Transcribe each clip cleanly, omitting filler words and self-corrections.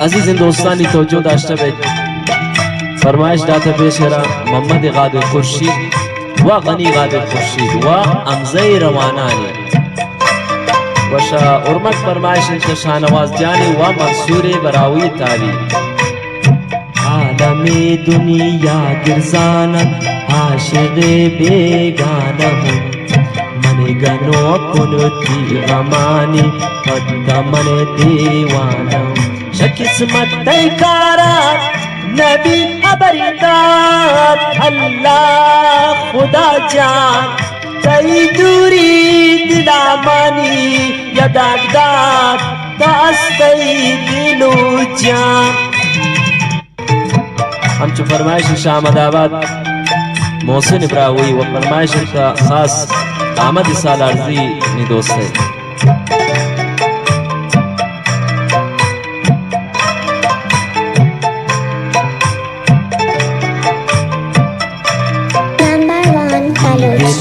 अजीज दोस्तानी तवज्जो दाश्ता बेत फरमाइश दाता पेशरा मोहम्मद गादिर खुर्शीद व गनी गादिर खुर्शीद व अमज़ई रवानानी वशा उर्मत फरमाइश इनका शाहनवाज जानी व मंसूर बरावी ताली आलमे दुनिया गिरजाना आशिक़े बेगाना हूँ मने गनो कुनती गमानी पद्दा मने दीवाना शकिस्मत तैकारा नबी खबरदार अल्लाह खुदा जान तई दूरी दिलामानी यदादार दास्तई दिलो जान। हम चो फरमाइश शाहमदाबाद मोहसिन इब्राहिमी व फरमाइश का खास आमद साल अर्जी ने दोस्त है।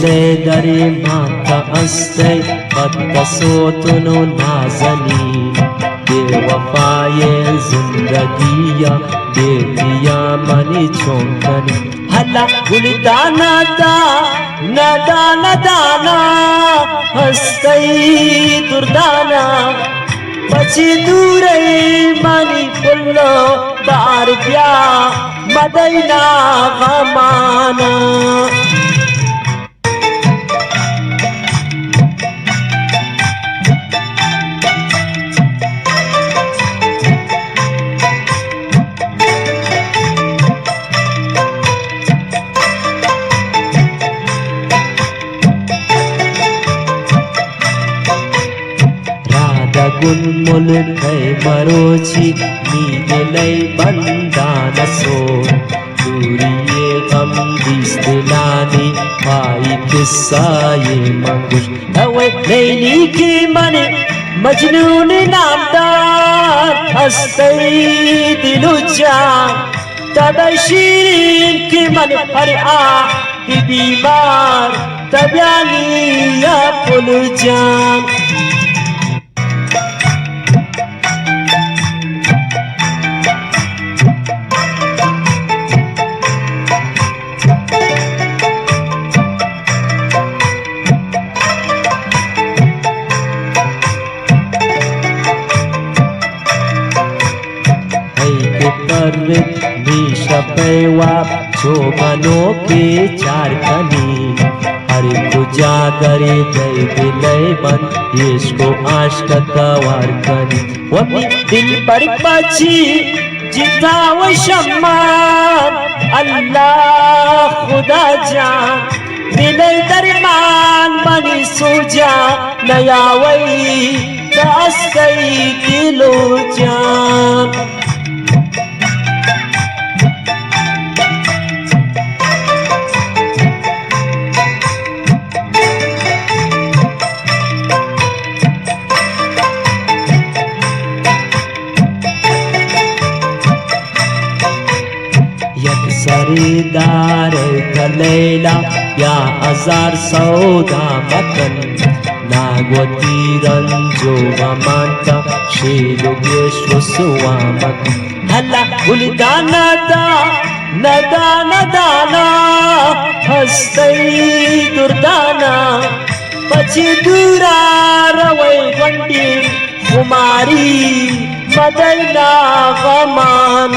दिले दरे माता अस्ते बद्दा सोतनो नाजनी बेवफाये जिंदगिया बेटिया मनी चौंकनी हल्ला गुलदाना दा नदाना दाना हस्ते दुर्दाना पची दूरे मनी पुल्लो बार प्या मदैना गमाना गुन मुल्क मरोची नीले बंदा सो दूरिये गम दिलानी पाई किस्सा ये मंगुश हवे लैली के मन मजनून नामदार हस्ते दिलो जान तबशीर के मन पर आ बीमार तब्यानी या पुल जान। पेवा चोबनो के चार कनी हरे को जागरे गए दिले बन इसको आश्क तवार कनी वही दिल पर पची जिता वो शम्मान अल्लाह खुदा जान दिले दरमान बनी सूजा नया वही दास गई दिलो जान। सरीदार कलेला या अजार सौदा मकन नागवती रंजो मानता शेलोगेश्व सुवामक हल्ला गुलदाना दा नदाना दाना हस्ते दुर्दाना पची दूरा रवै वंडी कुमारी मदैना गमान।